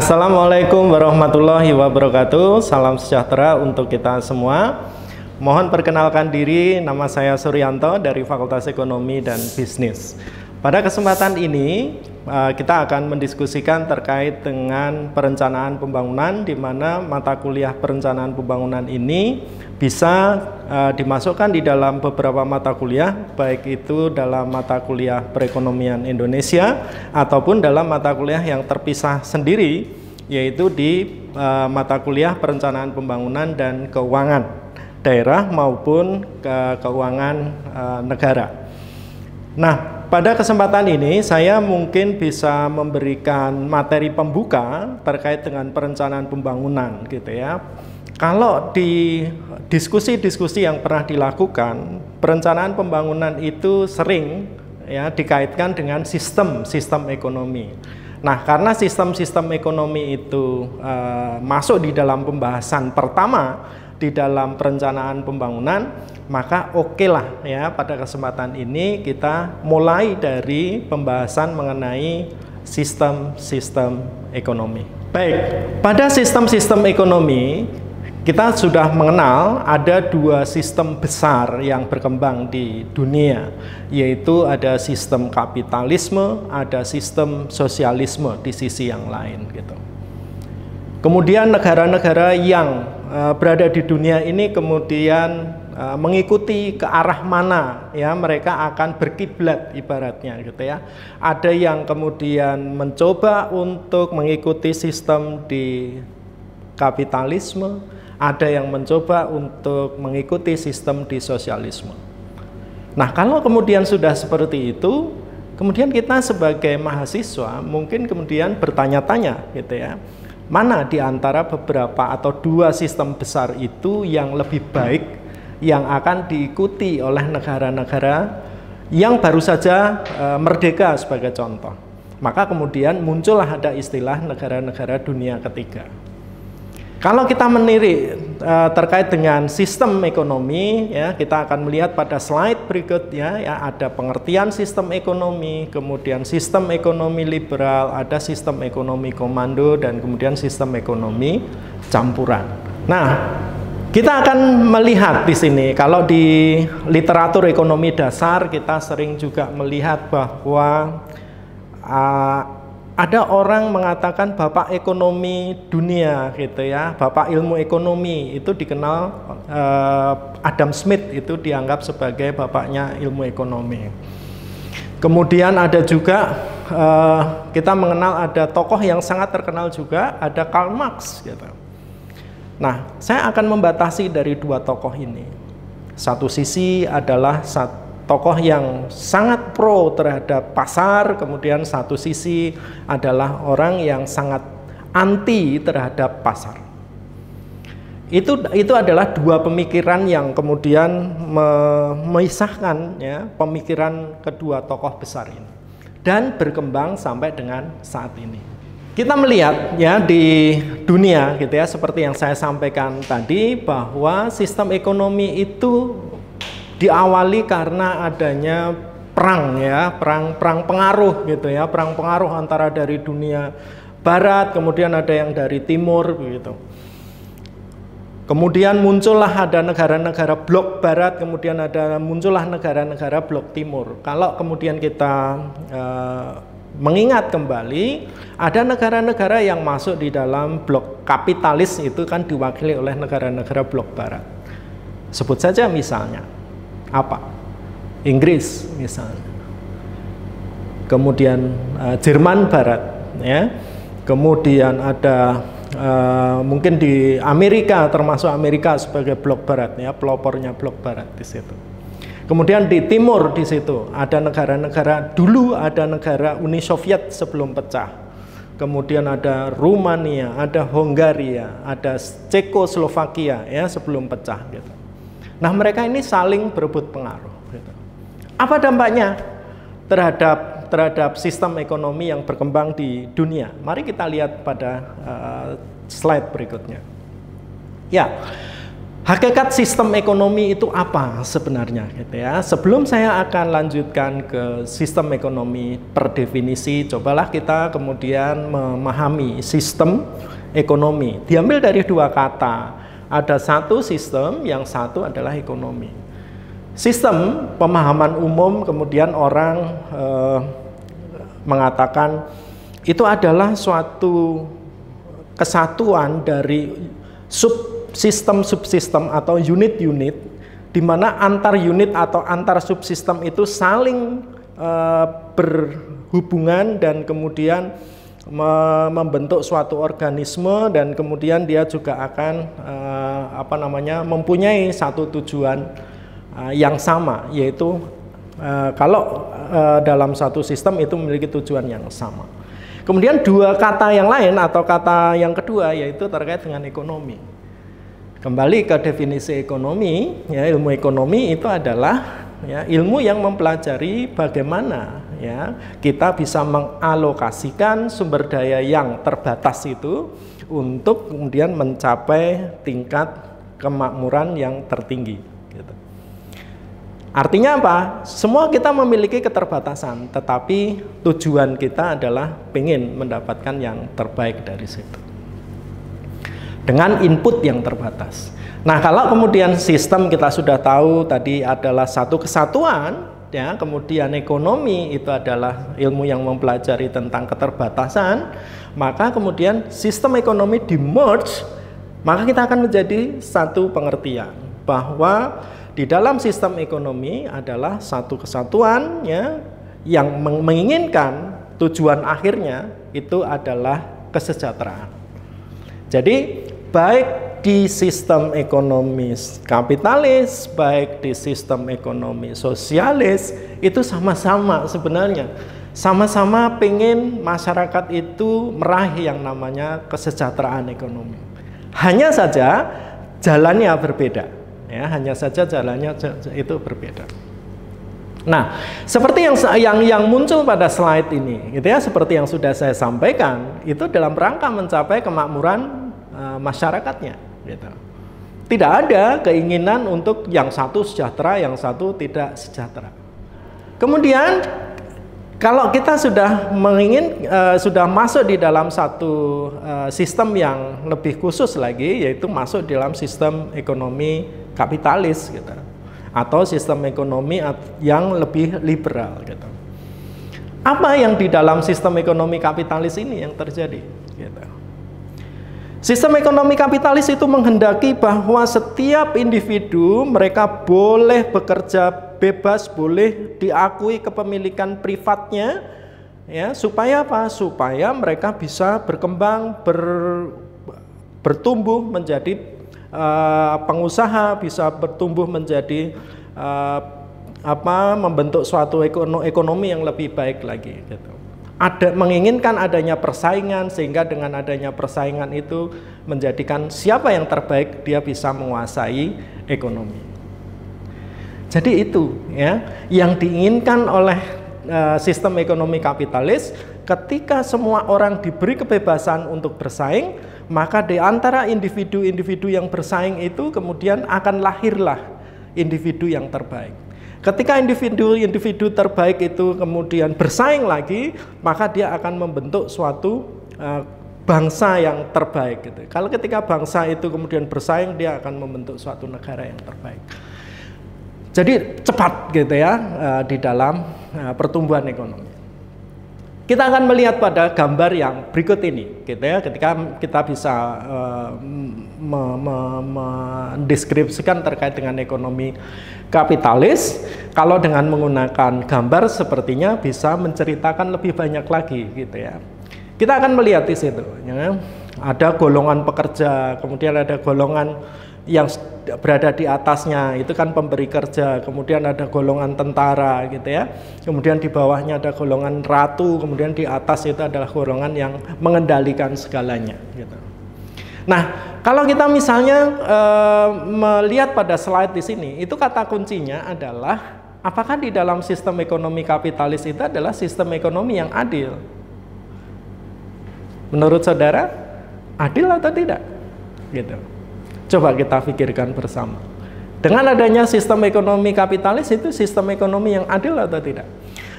Assalamualaikum warahmatullahi wabarakatuh. Salam sejahtera untuk kita semua. Mohon perkenalkan diri, nama saya Suryanto dari Fakultas Ekonomi dan Bisnis. Pada kesempatan ini kita akan mendiskusikan terkait dengan perencanaan pembangunan, di mana mata kuliah perencanaan pembangunan ini bisa dimasukkan di dalam beberapa mata kuliah, baik itu dalam mata kuliah perekonomian Indonesia ataupun dalam mata kuliah yang terpisah sendiri, yaitu di mata kuliah perencanaan pembangunan dan keuangan daerah maupun keuangan negara. Nah, pada kesempatan ini saya mungkin bisa memberikan materi pembuka terkait dengan perencanaan pembangunan gitu ya. Kalau di diskusi-diskusi yang pernah dilakukan, perencanaan pembangunan itu sering ya dikaitkan dengan sistem ekonomi. Nah, karena sistem ekonomi itu masuk di dalam pembahasan pertama di dalam perencanaan pembangunan, maka oke lah ya pada kesempatan ini kita mulai dari pembahasan mengenai sistem ekonomi. Baik, pada sistem ekonomi kita sudah mengenal ada dua sistem besar yang berkembang di dunia, yaitu ada sistem kapitalisme, ada sistem sosialisme di sisi yang lain gitu. Kemudian negara-negara yang berada di dunia ini kemudian mengikuti ke arah mana ya mereka akan berkiblat ibaratnya gitu ya. Ada yang kemudian mencoba untuk mengikuti sistem di kapitalisme, ada yang mencoba untuk mengikuti sistem di sosialisme. Nah, kalau kemudian sudah seperti itu, kemudian kita sebagai mahasiswa mungkin kemudian bertanya-tanya gitu ya. Mana di antara beberapa atau dua sistem besar itu yang lebih baik yang akan diikuti oleh negara-negara yang baru saja merdeka sebagai contoh. Maka kemudian muncullah ada istilah negara-negara dunia ketiga. Kalau kita menirik terkait dengan sistem ekonomi, ya kita akan melihat pada slide berikutnya ya ada pengertian sistem ekonomi, kemudian sistem ekonomi liberal, ada sistem ekonomi komando, dan kemudian sistem ekonomi campuran. Nah, kita akan melihat di sini kalau di literatur ekonomi dasar kita sering juga melihat bahwa ada orang mengatakan bapak ekonomi dunia gitu ya, bapak ilmu ekonomi itu dikenal Adam Smith, itu dianggap sebagai bapaknya ilmu ekonomi. Kemudian ada juga kita mengenal ada tokoh yang sangat terkenal juga, ada Karl Marx gitu. Nah, saya akan membatasi dari dua tokoh ini. Satu sisi adalah tokoh yang sangat pro terhadap pasar, kemudian satu sisi adalah orang yang sangat anti terhadap pasar. Itu adalah dua pemikiran yang kemudian memisahkan ya pemikiran kedua tokoh besar ini dan berkembang sampai dengan saat ini. Kita melihat ya di dunia gitu ya, seperti yang saya sampaikan tadi bahwa sistem ekonomi itu diawali karena adanya perang ya, perang pengaruh gitu ya, perang pengaruh antara dari dunia barat, kemudian ada yang dari timur begitu. Kemudian muncullah ada negara-negara blok barat, kemudian muncullah negara-negara blok timur. Kalau kemudian kita mengingat kembali, ada negara-negara yang masuk di dalam blok kapitalis itu kan diwakili oleh negara-negara blok barat. Sebut saja misalnya apa? Inggris misalnya, kemudian Jerman Barat, ya, kemudian ada mungkin di Amerika, termasuk Amerika sebagai blok Barat, ya, pelopornya blok Barat di situ. Kemudian di timur di situ ada negara-negara, dulu ada negara Uni Soviet sebelum pecah, kemudian ada Rumania, ada Hongaria, ada Cekoslovakia ya sebelum pecah gitu. Nah, mereka ini saling berebut pengaruh. Gitu. Apa dampaknya terhadap sistem ekonomi yang berkembang di dunia? Mari kita lihat pada slide berikutnya. Ya, Hakikat sistem ekonomi itu apa sebenarnya gitu ya. Sebelum saya akan lanjutkan ke sistem ekonomi per definisi, cobalah kita kemudian memahami sistem ekonomi. Diambil dari dua kata. Ada satu sistem, yang satu adalah ekonomi. Sistem pemahaman umum kemudian orang mengatakan itu adalah suatu kesatuan dari subsistem atau unit-unit, di mana antar unit atau antar subsistem itu saling berhubungan dan kemudian membentuk suatu organisme, dan kemudian dia juga akan mempunyai satu tujuan yang sama, yaitu kalau dalam satu sistem itu memiliki tujuan yang sama. Kemudian dua kata yang lain atau kata yang kedua yaitu terkait dengan ekonomi. Kembali ke definisi ekonomi, ya, ilmu ekonomi itu adalah ya, ilmu yang mempelajari bagaimana ya kita bisa mengalokasikan sumber daya yang terbatas itu untuk kemudian mencapai tingkat kemakmuran yang tertinggi. Gitu. Artinya apa? Semua kita memiliki keterbatasan, tetapi tujuan kita adalah ingin mendapatkan yang terbaik dari situ dengan input yang terbatas. Nah, kalau kemudian sistem kita sudah tahu tadi adalah satu kesatuan, ya, kemudian ekonomi itu adalah ilmu yang mempelajari tentang keterbatasan, maka kemudian sistem ekonomi di merge, maka kita akan menjadi satu pengertian bahwa di dalam sistem ekonomi adalah satu kesatuan ya, yang menginginkan tujuan akhirnya itu adalah kesejahteraan. Jadi baik di sistem ekonomi kapitalis, baik di sistem ekonomi sosialis, itu sama-sama sebenarnya. Sama-sama pengen masyarakat itu meraih yang namanya kesejahteraan ekonomi. Hanya saja jalannya berbeda. Ya, hanya saja jalannya itu berbeda. Nah, seperti yang muncul pada slide ini, gitu ya, seperti yang sudah saya sampaikan, itu dalam rangka mencapai kemakmuran masyarakatnya, gitu. Tidak ada keinginan untuk yang satu sejahtera, yang satu tidak sejahtera. Kemudian kalau kita sudah sudah masuk di dalam satu sistem yang lebih khusus lagi, yaitu masuk di dalam sistem ekonomi kapitalis, gitu, atau sistem ekonomi yang lebih liberal, gitu. Apa yang di dalam sistem ekonomi kapitalis ini yang terjadi, gitu. Sistem ekonomi kapitalis itu menghendaki bahwa setiap individu mereka boleh bekerja bebas, boleh diakui kepemilikan privatnya, ya, supaya apa? Supaya mereka bisa berkembang, bertumbuh menjadi pengusaha, bisa bertumbuh menjadi membentuk suatu ekonomi yang lebih baik lagi, gitu. Menginginkan adanya persaingan, sehingga dengan adanya persaingan itu menjadikan siapa yang terbaik dia bisa menguasai ekonomi. Jadi itu ya yang diinginkan oleh sistem ekonomi kapitalis. Ketika semua orang diberi kebebasan untuk bersaing, maka di antara individu-individu yang bersaing itu kemudian akan lahirlah individu yang terbaik. Ketika individu-individu terbaik itu kemudian bersaing lagi, maka dia akan membentuk suatu bangsa yang terbaik, gitu. Kalau ketika bangsa itu kemudian bersaing, dia akan membentuk suatu negara yang terbaik. Jadi cepat, gitu ya, di dalam pertumbuhan ekonomi. Kita akan melihat pada gambar yang berikut ini, gitu ya, ketika kita bisa mendeskripsikan terkait dengan ekonomi kapitalis. Kalau dengan menggunakan gambar sepertinya bisa menceritakan lebih banyak lagi, gitu ya. Kita akan melihat di situ, ya, ada golongan pekerja, kemudian ada golongan yang berada di atasnya, itu kan pemberi kerja, kemudian ada golongan tentara, gitu ya, kemudian di bawahnya ada golongan ratu, kemudian di atas itu adalah golongan yang mengendalikan segalanya, gitu. Nah, kalau kita misalnya melihat pada slide di sini, itu kata kuncinya adalah apakah di dalam sistem ekonomi kapitalis itu adalah sistem ekonomi yang adil? Menurut saudara, adil atau tidak? Gitu. Coba kita pikirkan bersama. Dengan adanya sistem ekonomi kapitalis, itu sistem ekonomi yang adil atau tidak?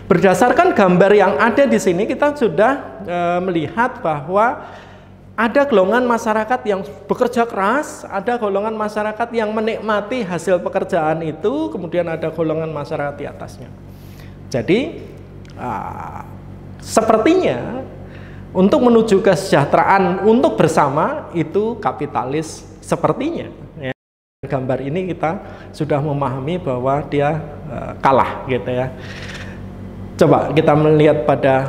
Berdasarkan gambar yang ada di sini, kita sudah melihat bahwa ada golongan masyarakat yang bekerja keras, ada golongan masyarakat yang menikmati hasil pekerjaan itu, kemudian ada golongan masyarakat di atasnya. Jadi, sepertinya untuk menuju kesejahteraan untuk bersama itu kapitalis sepertinya. Ya. Gambar ini kita sudah memahami bahwa dia kalah gitu ya. Coba kita melihat pada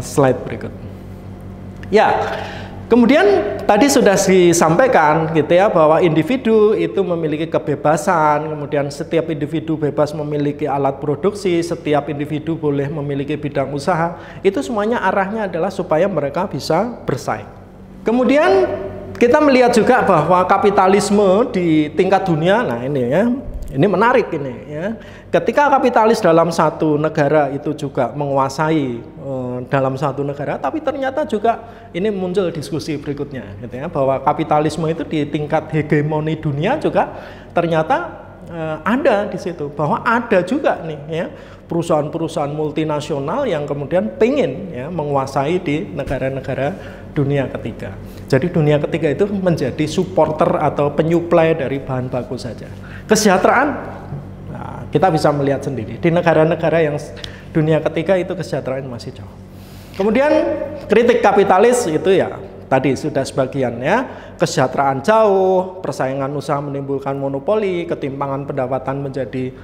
slide berikut. Ya, kemudian tadi sudah disampaikan gitu ya bahwa individu itu memiliki kebebasan, kemudian setiap individu bebas memiliki alat produksi, setiap individu boleh memiliki bidang usaha. Itu semuanya arahnya adalah supaya mereka bisa bersaing. Kemudian kita melihat juga bahwa kapitalisme di tingkat dunia, nah ini ya, ini menarik ini ya. Ketika kapitalis dalam satu negara itu juga menguasai dalam satu negara, tapi ternyata juga ini muncul diskusi berikutnya gitu ya, bahwa kapitalisme itu di tingkat hegemoni dunia juga ternyata ada di situ, bahwa ada juga nih ya perusahaan-perusahaan multinasional yang kemudian pengen ya menguasai di negara-negara dunia ketiga. Jadi dunia ketiga itu menjadi supporter atau penyuplai dari bahan baku saja. Kesejahteraan, nah, kita bisa melihat sendiri di negara-negara yang dunia ketiga itu kesejahteraan masih jauh. Kemudian kritik kapitalis itu ya tadi sudah sebagian ya, kesejahteraan jauh, persaingan usaha menimbulkan monopoli, ketimpangan pendapatan menjadi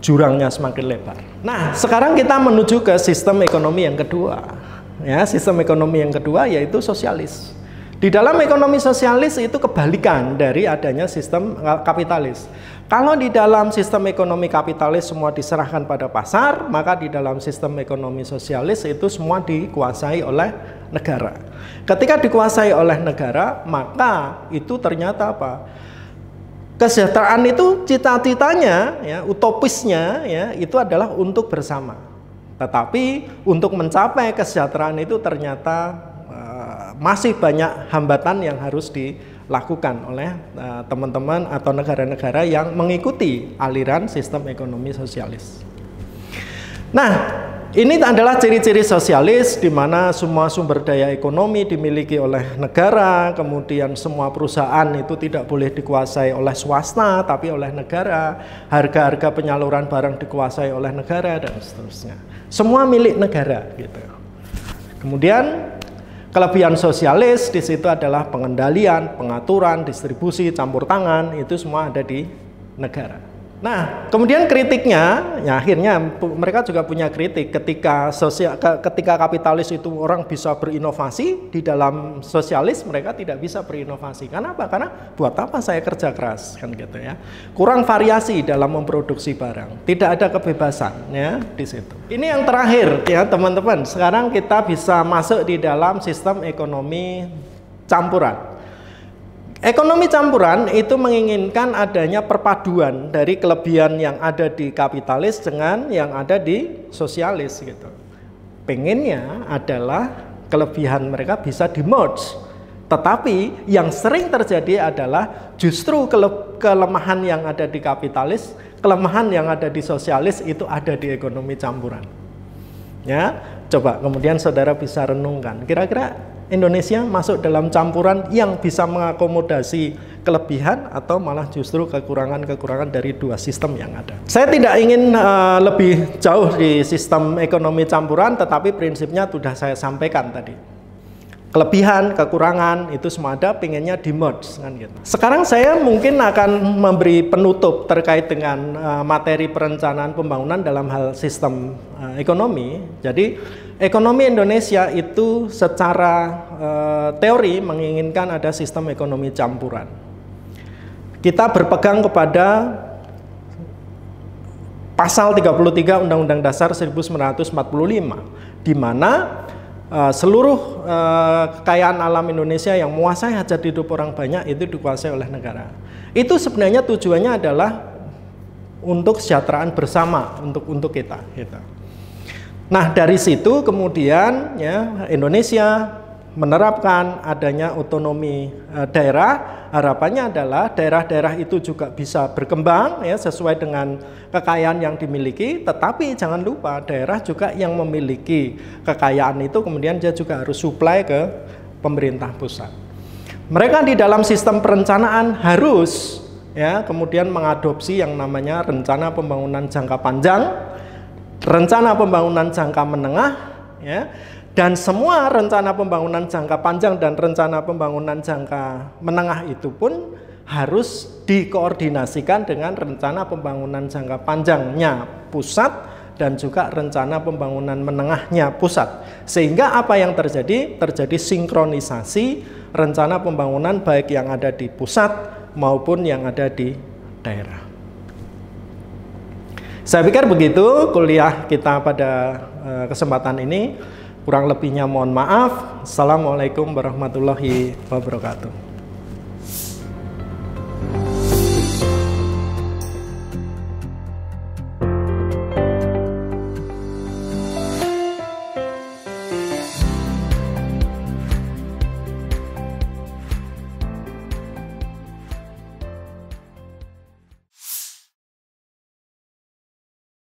jurangnya semakin lebar. Nah, sekarang kita menuju ke sistem ekonomi yang kedua. Ya, sistem ekonomi yang kedua yaitu sosialis. Di dalam ekonomi sosialis itu kebalikan dari adanya sistem kapitalis. Kalau di dalam sistem ekonomi kapitalis semua diserahkan pada pasar, maka di dalam sistem ekonomi sosialis itu semua dikuasai oleh negara. Ketika dikuasai oleh negara, maka itu ternyata apa? Kesejahteraan itu cita-citanya, ya, utopisnya, ya, itu adalah untuk bersama. Tetapi untuk mencapai kesejahteraan itu ternyata masih banyak hambatan yang harus dilakukan oleh teman-teman atau negara-negara yang mengikuti aliran sistem ekonomi sosialis. Nah, ini adalah ciri-ciri sosialis di mana semua sumber daya ekonomi dimiliki oleh negara, kemudian semua perusahaan itu tidak boleh dikuasai oleh swasta tapi oleh negara, harga-harga penyaluran barang dikuasai oleh negara dan seterusnya. Semua milik negara gitu. Kemudian kelebihan sosialis di situ adalah pengendalian, pengaturan, distribusi, campur tangan, itu semua ada di negara. Nah, kemudian kritiknya, ya akhirnya mereka juga punya kritik ketika kapitalis itu orang bisa berinovasi, di dalam sosialis mereka tidak bisa berinovasi. Kenapa? Karena buat apa saya kerja keras kan gitu ya. Kurang variasi dalam memproduksi barang, tidak ada kebebasan ya di situ. Ini yang terakhir ya teman-teman. Sekarang kita bisa masuk di dalam sistem ekonomi campuran. Ekonomi campuran itu menginginkan adanya perpaduan dari kelebihan yang ada di kapitalis dengan yang ada di sosialis gitu. Pengennya adalah kelebihan mereka bisa di-merge. Tetapi yang sering terjadi adalah justru kelemahan yang ada di kapitalis, kelemahan yang ada di sosialis itu ada di ekonomi campuran. Ya, coba kemudian saudara bisa renungkan. Kira-kira Indonesia masuk dalam campuran yang bisa mengakomodasi kelebihan atau malah justru kekurangan-kekurangan dari dua sistem yang ada. Saya tidak ingin lebih jauh di sistem ekonomi campuran, tetapi prinsipnya sudah saya sampaikan tadi. Kelebihan, kekurangan itu semua ada, pengennya di-merge kan gitu. Sekarang saya mungkin akan memberi penutup terkait dengan materi perencanaan pembangunan dalam hal sistem ekonomi. Jadi ekonomi Indonesia itu secara teori menginginkan ada sistem ekonomi campuran. Kita berpegang kepada pasal 33 Undang-Undang Dasar 1945, di mana seluruh kekayaan alam Indonesia yang menguasai hajat hidup orang banyak itu dikuasai oleh negara. Itu sebenarnya tujuannya adalah untuk kesejahteraan bersama untuk kita gitu. Nah, dari situ kemudian ya Indonesia menerapkan adanya otonomi daerah, harapannya adalah daerah-daerah itu juga bisa berkembang ya sesuai dengan kekayaan yang dimiliki, tetapi jangan lupa daerah juga yang memiliki kekayaan itu kemudian dia juga harus supply ke pemerintah pusat. Mereka di dalam sistem perencanaan harus ya kemudian mengadopsi yang namanya rencana pembangunan jangka panjang, rencana pembangunan jangka menengah ya. Dan semua rencana pembangunan jangka panjang dan rencana pembangunan jangka menengah itu pun harus dikoordinasikan dengan rencana pembangunan jangka panjangnya pusat dan juga rencana pembangunan menengahnya pusat. Sehingga apa yang terjadi? Terjadi sinkronisasi rencana pembangunan baik yang ada di pusat maupun yang ada di daerah. Saya pikir begitu kuliah kita pada kesempatan ini. Kurang lebihnya mohon maaf. Assalamualaikum warahmatullahi wabarakatuh.